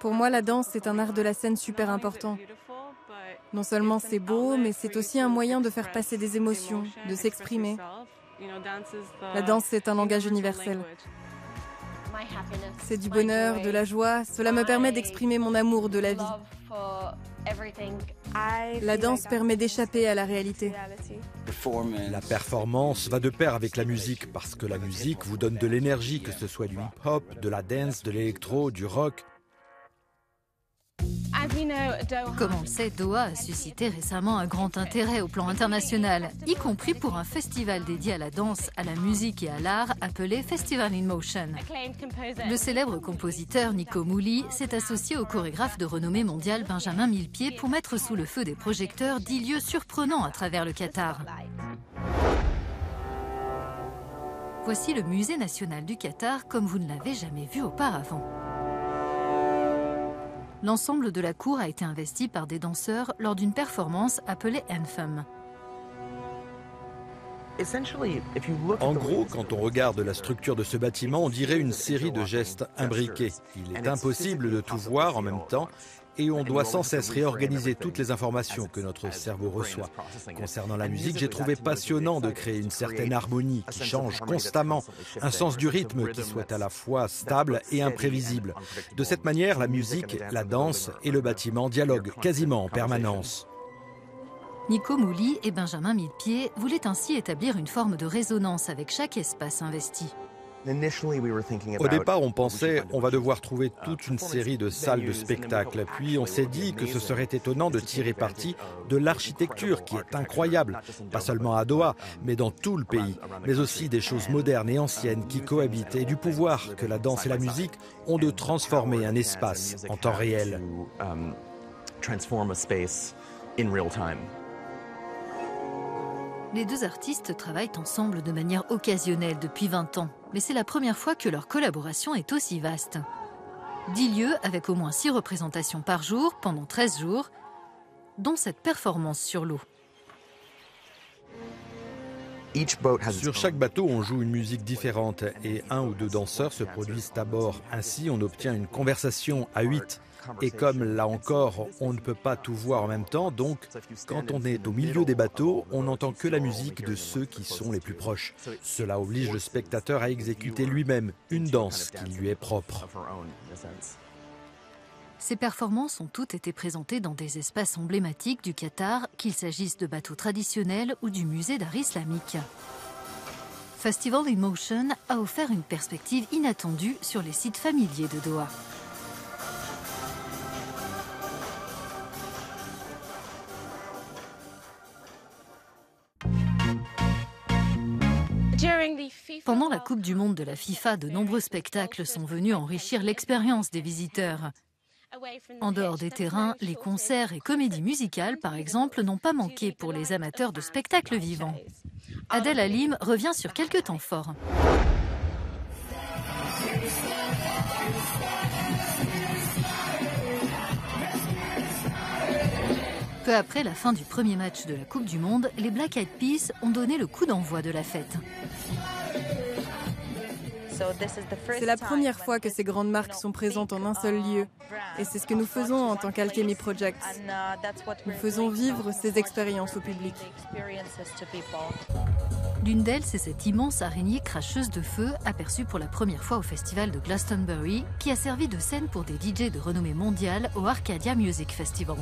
Pour moi, la danse, c'est un art de la scène super important. Non seulement c'est beau, mais c'est aussi un moyen de faire passer des émotions, de s'exprimer. La danse, c'est un langage universel. C'est du bonheur, de la joie. Cela me permet d'exprimer mon amour de la vie. La danse permet d'échapper à la réalité. La performance va de pair avec la musique, parce que la musique vous donne de l'énergie, que ce soit du hip-hop, de la dance, de l'électro, du rock. Comme on le sait, Doha a suscité récemment un grand intérêt au plan international, y compris pour un festival dédié à la danse, à la musique et à l'art appelé Festival in Motion. Le célèbre compositeur Nico Muhly s'est associé au chorégraphe de renommée mondiale Benjamin Millepied pour mettre sous le feu des projecteurs 10 lieux surprenants à travers le Qatar. Voici le musée national du Qatar comme vous ne l'avez jamais vu auparavant. L'ensemble de la cour a été investi par des danseurs lors d'une performance appelée Anthem. En gros, quand on regarde la structure de ce bâtiment, on dirait une série de gestes imbriqués. Il est impossible de tout voir en même temps et on doit sans cesse réorganiser toutes les informations que notre cerveau reçoit. Concernant la musique, j'ai trouvé passionnant de créer une certaine harmonie qui change constamment, un sens du rythme qui soit à la fois stable et imprévisible. De cette manière, la musique, la danse et le bâtiment dialoguent quasiment en permanence. Nico Muhly et Benjamin Millepied voulaient ainsi établir une forme de résonance avec chaque espace investi. Au départ, on pensait on va devoir trouver toute une série de salles de spectacle. Puis on s'est dit que ce serait étonnant de tirer parti de l'architecture qui est incroyable, pas seulement à Doha, mais dans tout le pays, mais aussi des choses modernes et anciennes qui cohabitent et du pouvoir que la danse et la musique ont de transformer un espace en temps réel. Les deux artistes travaillent ensemble de manière occasionnelle depuis 20 ans, mais c'est la première fois que leur collaboration est aussi vaste. 10 lieux avec au moins 6 représentations par jour pendant 13 jours, dont cette performance sur l'eau. Sur chaque bateau, on joue une musique différente et 1 ou 2 danseurs se produisent à bord. Ainsi, on obtient une conversation à 8. Et comme là encore, on ne peut pas tout voir en même temps, donc quand on est au milieu des bateaux, on n'entend que la musique de ceux qui sont les plus proches. Cela oblige le spectateur à exécuter lui-même une danse qui lui est propre. Ces performances ont toutes été présentées dans des espaces emblématiques du Qatar, qu'il s'agisse de bateaux traditionnels ou du musée d'art islamique. Festival in Motion a offert une perspective inattendue sur les sites familiers de Doha. Pendant la Coupe du Monde de la FIFA, de nombreux spectacles sont venus enrichir l'expérience des visiteurs. En dehors des terrains, les concerts et comédies musicales, par exemple, n'ont pas manqué pour les amateurs de spectacles vivants. Adel Halim revient sur quelques temps forts. Peu après la fin du premier match de la Coupe du Monde, les Black Eyed Peas ont donné le coup d'envoi de la fête. C'est la première fois que ces grandes marques sont présentes en un seul lieu. Et c'est ce que nous faisons en tant qu'Alchemy Project. Nous faisons vivre ces expériences au public. L'une d'elles, c'est cette immense araignée cracheuse de feu aperçue pour la première fois au festival de Glastonbury, qui a servi de scène pour des DJ de renommée mondiale au Arcadia Music Festival.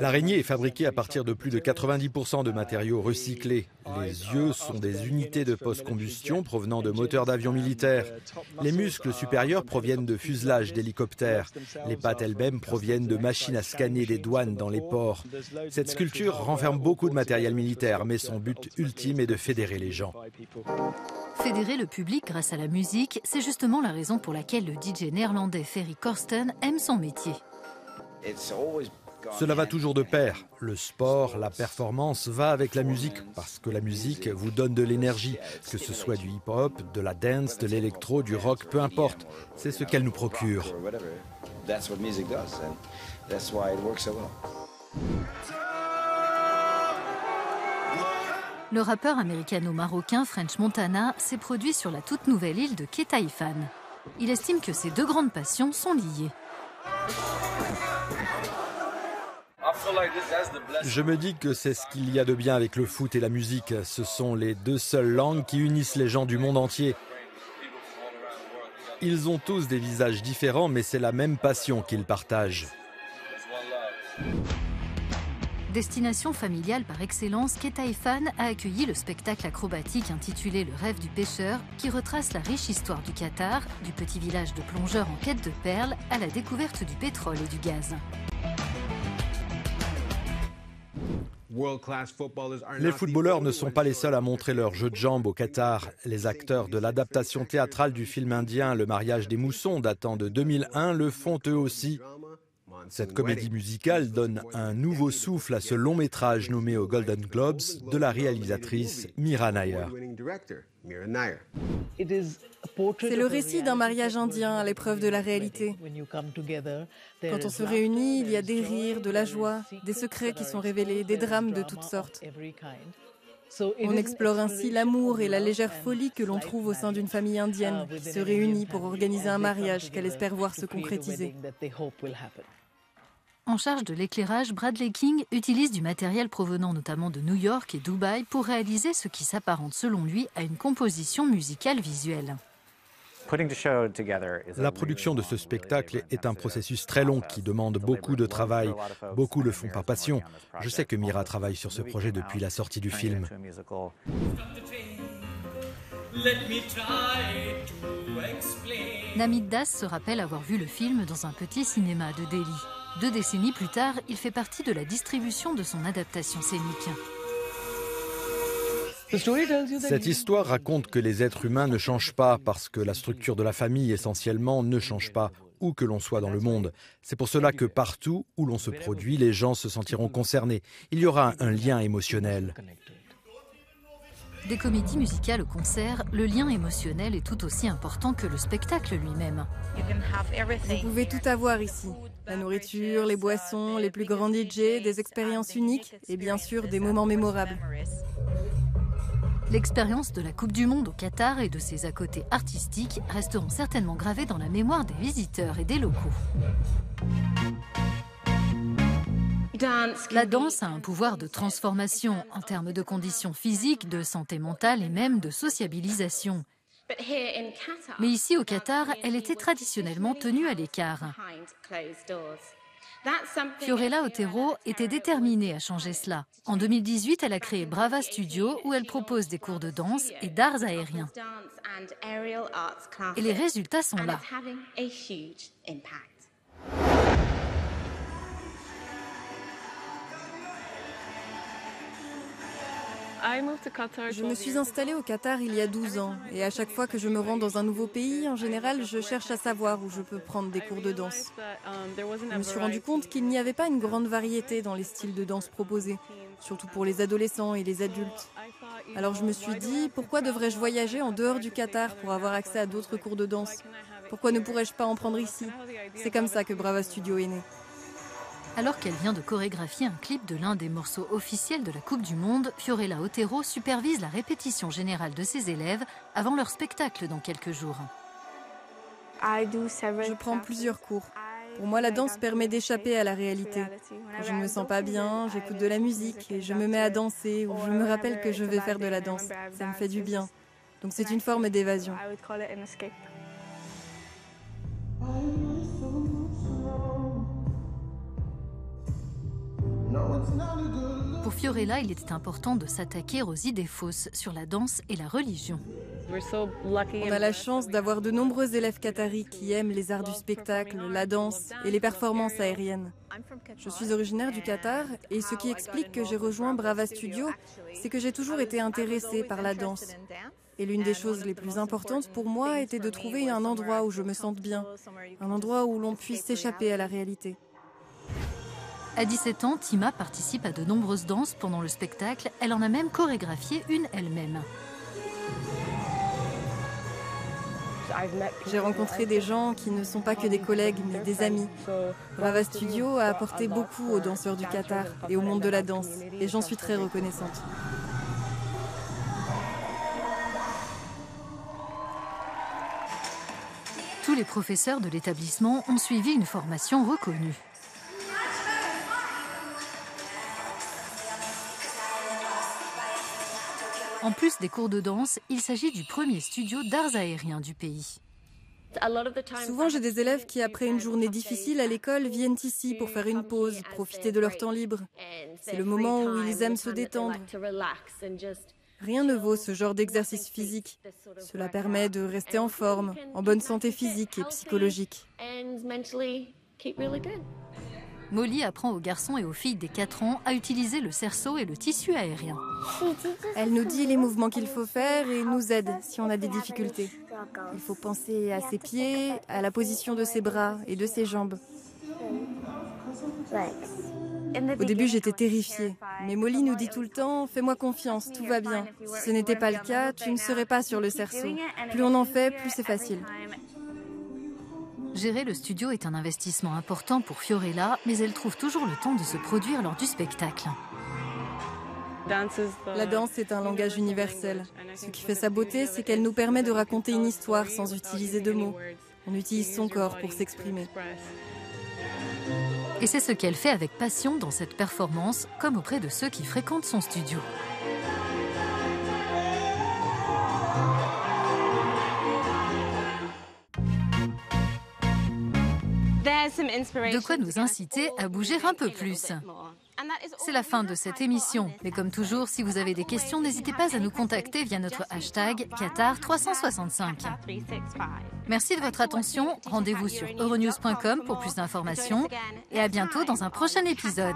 L'araignée est fabriquée à partir de plus de 90% de matériaux recyclés. Les yeux sont des unités de post-combustion provenant de moteurs d'avions militaires. Les muscles supérieurs proviennent de fuselages d'hélicoptères. Les pattes elles-mêmes proviennent de machines à scanner des douanes dans les ports. Cette sculpture renferme beaucoup de matériel militaire, mais son but ultime est de fédérer les gens. Fédérer le public grâce à la musique, c'est justement la raison pour laquelle le DJ néerlandais Ferry Corsten aime son métier. Cela va toujours de pair. Le sport, la performance va avec la musique parce que la musique vous donne de l'énergie, que ce soit du hip-hop, de la dance, de l'électro, du rock, peu importe. C'est ce qu'elle nous procure. Le rappeur américano-marocain French Montana s'est produit sur la toute nouvelle île de Ketaifan. Il estime que ces deux grandes passions sont liées. Je me dis que c'est ce qu'il y a de bien avec le foot et la musique. Ce sont les deux seules langues qui unissent les gens du monde entier. Ils ont tous des visages différents, mais c'est la même passion qu'ils partagent. Destination familiale par excellence, Ketaifan a accueilli le spectacle acrobatique intitulé Le rêve du pêcheur, qui retrace la riche histoire du Qatar, du petit village de plongeurs en quête de perles à la découverte du pétrole et du gaz. Les footballeurs ne sont pas les seuls à montrer leur jeu de jambes au Qatar. Les acteurs de l'adaptation théâtrale du film indien Le mariage des moussons datant de 2001 le font eux aussi. Cette comédie musicale donne un nouveau souffle à ce long métrage nommé aux Golden Globes de la réalisatrice Mira Nair. C'est le récit d'un mariage indien à l'épreuve de la réalité. Quand on se réunit, il y a des rires, de la joie, des secrets qui sont révélés, des drames de toutes sortes. On explore ainsi l'amour et la légère folie que l'on trouve au sein d'une famille indienne qui se réunit pour organiser un mariage qu'elle espère voir se concrétiser. En charge de l'éclairage, Bradley King utilise du matériel provenant notamment de New York et Dubaï pour réaliser ce qui s'apparente selon lui à une composition musicale visuelle. La production de ce spectacle est un processus très long qui demande beaucoup de travail. Beaucoup le font par passion. Je sais que Mira travaille sur ce projet depuis la sortie du film. Namit Das se rappelle avoir vu le film dans un petit cinéma de Delhi. 2 décennies plus tard, il fait partie de la distribution de son adaptation scénique. Cette histoire raconte que les êtres humains ne changent pas parce que la structure de la famille essentiellement ne change pas, où que l'on soit dans le monde. C'est pour cela que partout où l'on se produit, les gens se sentiront concernés. Il y aura un lien émotionnel. Des comédies musicales au concert, le lien émotionnel est tout aussi important que le spectacle lui-même. Vous pouvez tout avoir ici. La nourriture, les boissons, les plus grands DJ, des expériences uniques et bien sûr des moments mémorables. L'expérience de la Coupe du Monde au Qatar et de ses à côté artistiques resteront certainement gravées dans la mémoire des visiteurs et des locaux. La danse a un pouvoir de transformation en termes de conditions physiques, de santé mentale et même de sociabilisation. Mais ici au Qatar, elle était traditionnellement tenue à l'écart. Fiorella Otero était déterminée à changer cela. En 2018, elle a créé Brava Studio où elle propose des cours de danse et d'arts aériens. Et les résultats sont là. Je me suis installée au Qatar il y a 12 ans et à chaque fois que je me rends dans un nouveau pays, en général, je cherche à savoir où je peux prendre des cours de danse. Je me suis rendu compte qu'il n'y avait pas une grande variété dans les styles de danse proposés, surtout pour les adolescents et les adultes. Alors je me suis dit, pourquoi devrais-je voyager en dehors du Qatar pour avoir accès à d'autres cours de danse? Pourquoi ne pourrais-je pas en prendre ici? C'est comme ça que Brava Studio est né. Alors qu'elle vient de chorégraphier un clip de l'un des morceaux officiels de la Coupe du Monde, Fiorella Otero supervise la répétition générale de ses élèves avant leur spectacle dans quelques jours. Je prends plusieurs cours. Pour moi, la danse permet d'échapper à la réalité. Quand je ne me sens pas bien, j'écoute de la musique et je me mets à danser ou je me rappelle que je vais faire de la danse. Ça me fait du bien. Donc c'est une forme d'évasion. Pour Fiorella, il était important de s'attaquer aux idées fausses sur la danse et la religion. On a la chance d'avoir de nombreux élèves qataris qui aiment les arts du spectacle, la danse et les performances aériennes. Je suis originaire du Qatar et ce qui explique que j'ai rejoint Brava Studio, c'est que j'ai toujours été intéressée par la danse. Et l'une des choses les plus importantes pour moi était de trouver un endroit où je me sente bien, un endroit où l'on puisse s'échapper à la réalité. À 17 ans, Tima participe à de nombreuses danses pendant le spectacle. Elle en a même chorégraphié une elle-même. J'ai rencontré des gens qui ne sont pas que des collègues, mais des amis. Brava Studio a apporté beaucoup aux danseurs du Qatar et au monde de la danse, et j'en suis très reconnaissante. les professeurs de l'établissement ont suivi une formation reconnue. En plus des cours de danse, il s'agit du premier studio d'arts aériens du pays. Souvent, j'ai des élèves qui, après une journée difficile à l'école, viennent ici pour faire une pause, profiter de leur temps libre. C'est le moment où ils aiment se détendre. Rien ne vaut ce genre d'exercice physique. Cela permet de rester en forme, en bonne santé physique et psychologique. Molly apprend aux garçons et aux filles des 4 ans à utiliser le cerceau et le tissu aérien. Elle nous dit les mouvements qu'il faut faire et nous aide si on a des difficultés. Il faut penser à ses pieds, à la position de ses bras et de ses jambes. Au début, j'étais terrifiée. Mais Molly nous dit tout le temps « Fais-moi confiance, tout va bien. Si ce n'était pas le cas, tu ne serais pas sur le cerceau. Plus on en fait, plus c'est facile. » Gérer le studio est un investissement important pour Fiorella, mais elle trouve toujours le temps de se produire lors du spectacle. La danse est un langage universel. Ce qui fait sa beauté, c'est qu'elle nous permet de raconter une histoire sans utiliser de mots. On utilise son corps pour s'exprimer. Et c'est ce qu'elle fait avec passion dans cette performance, comme auprès de ceux qui fréquentent son studio. De quoi nous inciter à bouger un peu plus. C'est la fin de cette émission. Mais comme toujours, si vous avez des questions, n'hésitez pas à nous contacter via notre hashtag Qatar365. Merci de votre attention. Rendez-vous sur euronews.com pour plus d'informations. Et à bientôt dans un prochain épisode.